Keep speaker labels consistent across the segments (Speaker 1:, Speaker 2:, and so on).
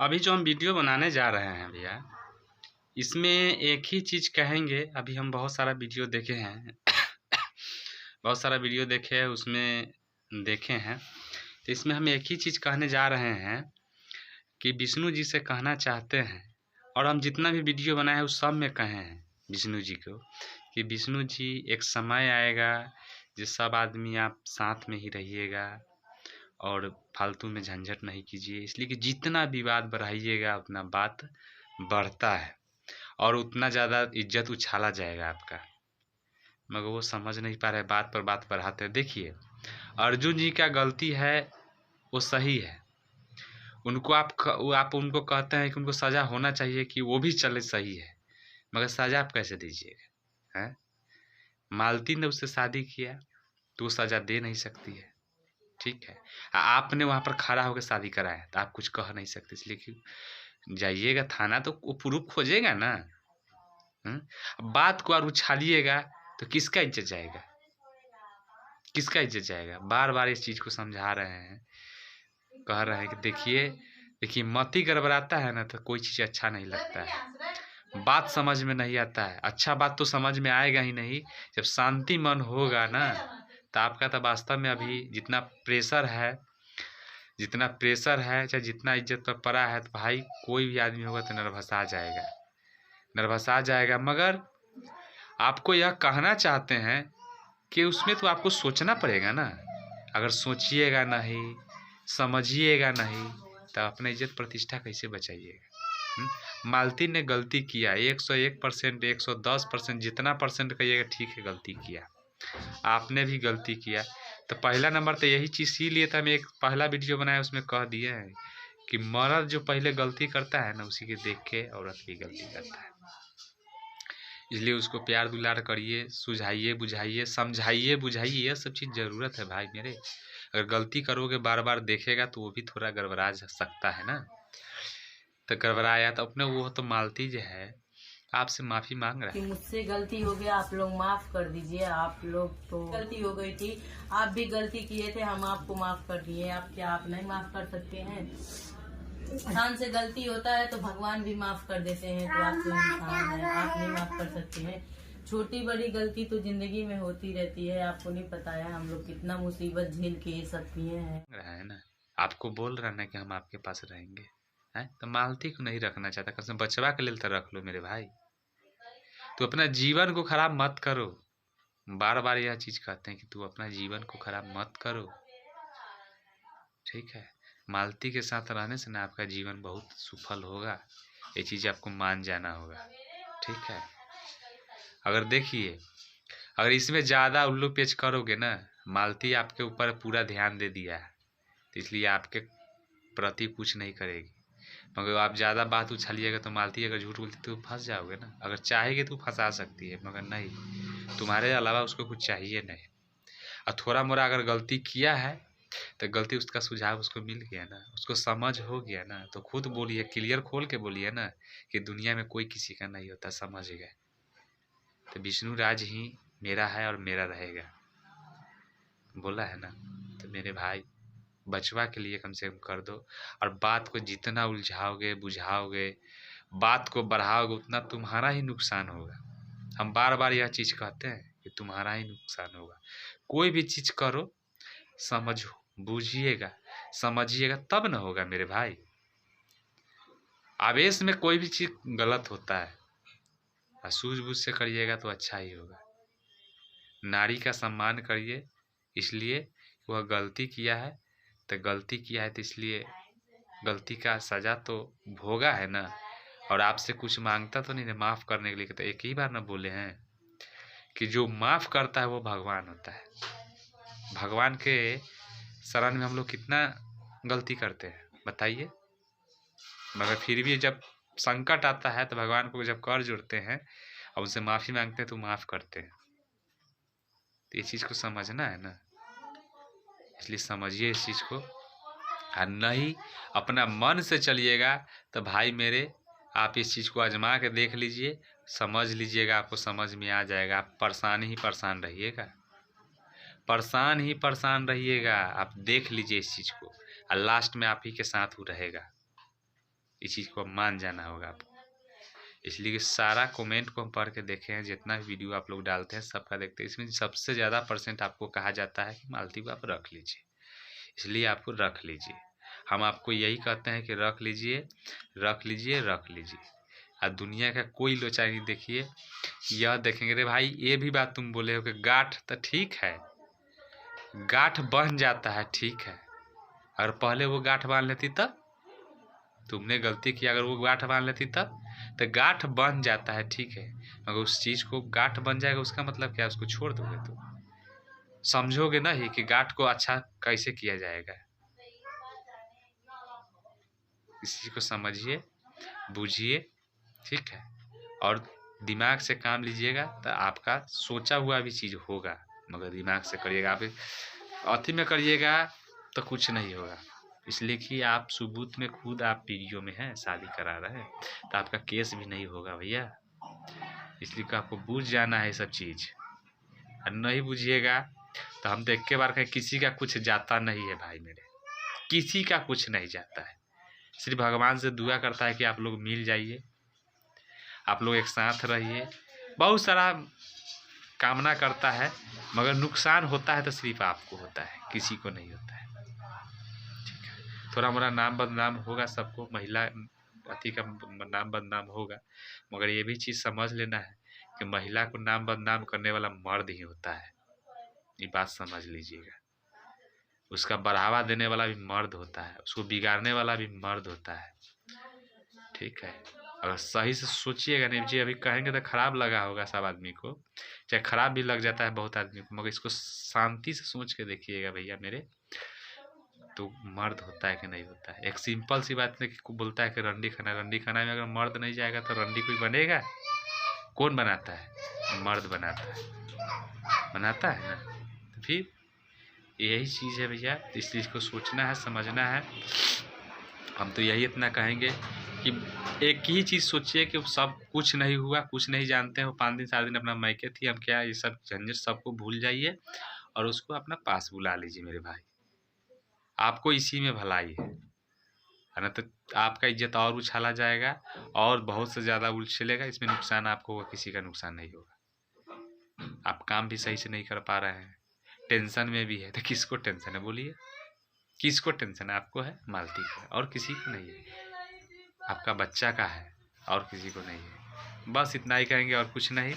Speaker 1: अभी जो हम वीडियो बनाने जा रहे हैं भैया, इसमें एक ही चीज़ कहेंगे। अभी हम बहुत सारा वीडियो देखे हैं बहुत सारा वीडियो देखे हैं, उसमें देखे हैं। तो इसमें हम एक ही चीज़ कहने जा रहे हैं कि विष्णु जी से कहना चाहते हैं, और हम जितना भी वीडियो बनाए हैं उस सब में कहे हैं विष्णु जी को कि विष्णु जी एक समय आएगा जिस सब आदमी आप साथ में ही रहिएगा और फालतू में झंझट नहीं कीजिए, इसलिए कि जितना विवाद बढ़ाइएगा उतना बात बढ़ता है और उतना ज़्यादा इज्जत उछाला जाएगा आपका। मगर वो समझ नहीं पा रहे, बात पर बात बढ़ाते हैं। देखिए, अर्जुन जी का गलती है, वो सही है। उनको आप उनको कहते हैं कि उनको सज़ा होना चाहिए कि वो भी चले, सही है, मगर सज़ा आप कैसे दीजिएगा? हैं? मालती ने उससे शादी किया तो वो सज़ा दे नहीं सकती है, ठीक है। आपने वहाँ पर खड़ा होकर शादी कराया तो आप कुछ कह नहीं सकते, इसलिए कि जाइएगा थाना तो वो प्रूफ खोजेगा ना। बात को और उछालिएगा तो किसका इज्जत जाएगा, किसका इज्जत जाएगा? बार बार इस चीज़ को समझा रहे हैं, कह रहे हैं कि देखिए मति गड़बड़ाता है ना तो कोई चीज़ अच्छा नहीं लगता है, बात समझ में नहीं आता है। अच्छा बात तो समझ में आएगा ही नहीं। जब शांति मन होगा ना तो आपका तो वास्तव में अभी जितना प्रेशर है चाहे जितना इज्जत पर पड़ा है, तो भाई कोई भी आदमी होगा तो नर्वस आ जाएगा। मगर आपको यह कहना चाहते हैं कि उसमें तो आपको सोचना पड़ेगा ना। अगर सोचिएगा नहीं, समझिएगा नहीं, तो अपना इज्जत प्रतिष्ठा कैसे बचाइएगा? मालती ने गलती किया 101%, 110%, जितना परसेंट कहिएगा ठीक है, गलती किया। आपने भी गलती किया। तो पहला नंबर तो यही चीज़ इसीलिए था, मैं एक पहला वीडियो बनाया उसमें कह दिए हैं कि मर्द जो पहले गलती करता है ना, उसी के देख के औरत भी गलती करता है। इसलिए उसको प्यार दुलार करिए, सुझाइए, बुझाइए, समझाइए, बुझाइए, यह सब चीज़ ज़रूरत है भाई मेरे। अगर गलती करोगे बार बार देखेगा तो वो भी थोड़ा गड़बड़ा सकता है ना। तो गड़बड़ाया तो अपने वो तो मालती जो है आपसे माफ़ी मांग रहा है
Speaker 2: कि मुझसे गलती हो गया, आप लोग माफ कर दीजिए। आप लोग तो गलती हो गई थी, आप भी गलती किए थे, हम आपको माफ कर दिए। आप क्या आप नहीं माफ कर सकते हैं? इंसान से गलती होता है तो भगवान भी माफ कर देते हैं, तो आप तो इंसान है, आप नहीं माफ कर सकते हैं। छोटी बड़ी गलती तो जिंदगी में होती रहती है, आपको नहीं पता है हम लोग कितना मुसीबत झेल के ये सब किए हैं।
Speaker 1: है ना, आपको बोल रहा ना कि हम आपके पास रहेंगे, है तो मालती को नहीं रखना चाहता, कसम बचवा के लिए तो रख लो मेरे भाई। तो अपना जीवन को खराब मत करो। बार बार यह चीज़ कहते हैं कि तू अपना जीवन को खराब मत करो, ठीक है। मालती के साथ रहने से ना आपका जीवन बहुत सफल होगा, ये चीज़ आपको मान जाना होगा, ठीक है। अगर देखिए, अगर इसमें ज़्यादा उल्लू पेच करोगे ना, मालती आपके ऊपर पूरा ध्यान दे दिया है तो इसलिए आपके प्रति कुछ नहीं करेगी। मगर आप ज़्यादा बात उछालिएगा तो मालती अगर झूठ बोलती तो फंस जाओगे ना। अगर चाहेगी तो फंसा सकती है, मगर नहीं, तुम्हारे अलावा उसको कुछ चाहिए नहीं। और थोड़ा मोड़ा अगर गलती किया है तो गलती उसका सुझाव उसको मिल गया ना, उसको समझ हो गया ना, तो खुद बोलिए, क्लियर खोल के बोलिए ना कि दुनिया में कोई किसी का नहीं होता, समझ गए। तो विष्णु राज ही मेरा है और मेरा रहेगा, बोला है ना। तो मेरे भाई बचवा के लिए कम से कम कर दो। और बात को जितना उलझाओगे, बुझाओगे, बात को बढ़ाओगे, उतना तुम्हारा ही नुकसान होगा। हम बार बार यह चीज़ कहते हैं कि तुम्हारा ही नुकसान होगा। कोई भी चीज़ करो, समझो, बूझिएगा, समझिएगा, तब न होगा मेरे भाई। आवेश में कोई भी चीज़ गलत होता है, और सूझबूझ से करिएगा तो अच्छा ही होगा। नारी का सम्मान करिए, इसलिए वह गलती किया है तो गलती किया है, तो इसलिए गलती का सज़ा तो भोगा है ना। और आपसे कुछ मांगता तो नहीं है माफ़ करने के लिए, तो एक ही बार ना बोले हैं कि जो माफ़ करता है वो भगवान होता है। भगवान के शरण में हम लोग कितना गलती करते हैं बताइए, मगर फिर भी जब संकट आता है तो भगवान को जब कर जोड़ते हैं और उनसे माफ़ी मांगते हैं तो माफ़ करते हैं। तो ये चीज़ को समझना है ना, इसलिए समझिए इस चीज़ को। और नहीं अपना मन से चलिएगा तो भाई मेरे, आप इस चीज़ को आजमा के देख लीजिए, समझ लीजिएगा, आपको समझ में आ जाएगा। आप परेशान ही परेशान रहिएगा, परेशान ही परेशान रहिएगा। आप देख लीजिए इस चीज़ को, और लास्ट में आप ही के साथ वो रहेगा। इस चीज़ को मान जाना होगा आपको। इसलिए कि सारा कमेंट को हम पढ़ के देखे हैं, जितना भी वीडियो आप लोग डालते हैं सबका देखते हैं, इसमें सबसे ज़्यादा % आपको कहा जाता है कि मालती को आप रख लीजिए, इसलिए आपको रख लीजिए। हम आपको यही कहते हैं कि रख लीजिए, रख लीजिए, रख लीजिए। और दुनिया का कोई लोचा नहीं देखिए, यह देखेंगे रे भाई ये भी बात तुम बोले हो कि गांठ तो ठीक है, गांठ बन जाता है ठीक है, अगर पहले वो गांठ बांध लेती तब, तुमने गलती की, अगर वो गांठ बांध लेती तब, तो गांठ बन जाता है ठीक है, अगर उस चीज़ को गांठ बन जाएगा उसका मतलब क्या, उसको छोड़ दोगे तो समझोगे ना ही कि गांठ को अच्छा कैसे किया जाएगा। इस चीज़ को समझिए, बूझिए, ठीक है, और दिमाग से काम लीजिएगा तो आपका सोचा हुआ भी चीज़ होगा, मगर दिमाग से करिएगा। आप अति में करिएगा तो कुछ नहीं होगा, इसलिए कि आप सबूत में खुद आप वीडियो में हैं, शादी करा रहे हैं, तो आपका केस भी नहीं होगा भैया। इसलिए कि आपको बूझ जाना है सब चीज़, और नहीं बूझिएगा तो हम देख के बार कहें किसी का कुछ जाता नहीं है भाई मेरे, किसी का कुछ नहीं जाता है। सिर्फ भगवान से दुआ करता है कि आप लोग मिल जाइए, आप लोग एक साथ रहिए, बहुत सारा कामना करता है, मगर नुकसान होता है तो सिर्फ आपको होता है, किसी को नहीं होता है। ठीक है, थोड़ा मोड़ा नाम बदनाम होगा सबको, महिला अति का नाम बदनाम होगा, मगर ये भी चीज़ समझ लेना है कि महिला को नाम बदनाम करने वाला मर्द ही होता है, ये बात समझ लीजिएगा। उसका बढ़ावा देने वाला भी मर्द होता है, उसको बिगाड़ने वाला भी मर्द होता है, ठीक है। अगर सही से सोचिएगा नहीं जी, अभी कहेंगे तो खराब लगा होगा सब आदमी को, चाहे खराब भी लग जाता है बहुत आदमी को, मगर इसको शांति से सोच के देखिएगा भैया मेरे, तो मर्द होता है कि नहीं होता है। एक सिंपल सी बात नहीं कि बोलता है कि रंडी खाना, रंडी खाना में अगर मर्द नहीं जाएगा तो रंडी कोई बनेगा? कौन बनाता है? मर्द बनाता है, बनाता है ना। तो फिर यही चीज़ है भैया, इस चीज़ को सोचना है, समझना है। हम तो यही इतना कहेंगे कि एक ही चीज़ सोचिए कि सब कुछ नहीं हुआ, कुछ नहीं जानते हो, 5 दिन 7 दिन अपना मायके थी, हम क्या ये सब झंझट सबको भूल जाइए और उसको अपना पास बुला लीजिए मेरे भाई, आपको इसी में भलाई है ना। तो आपका इज्जत और उछाला जाएगा और बहुत से ज़्यादा उछलेगा, इसमें नुकसान आपको होगा, किसी का नुकसान नहीं होगा। आप काम भी सही से नहीं कर पा रहे हैं, टेंशन में भी है, तो किसको टेंशन है बोलिए, किसको टेंशन है? आपको है, मालती को है, और किसी को नहीं है, आपका बच्चा का है और किसी को नहीं है। बस इतना ही कहेंगे और कुछ नहीं,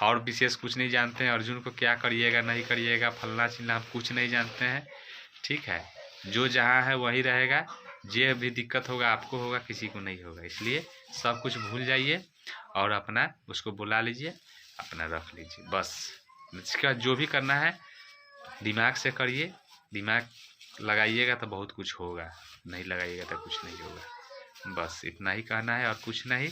Speaker 1: और विशेष कुछ नहीं जानते हैं। अर्जुन को क्या करिएगा नहीं करिएगा फलना चिल्ला हम कुछ नहीं जानते हैं, ठीक है। जो जहाँ है वही रहेगा, जो भी दिक्कत होगा आपको होगा, किसी को नहीं होगा। इसलिए सब कुछ भूल जाइए और अपना उसको बुला लीजिए, अपना रख लीजिए, बस। इसका जो भी करना है दिमाग से करिए, दिमाग लगाइएगा तो बहुत कुछ होगा, नहीं लगाइएगा तो कुछ नहीं होगा। बस इतना ही कहना है और कुछ नहीं।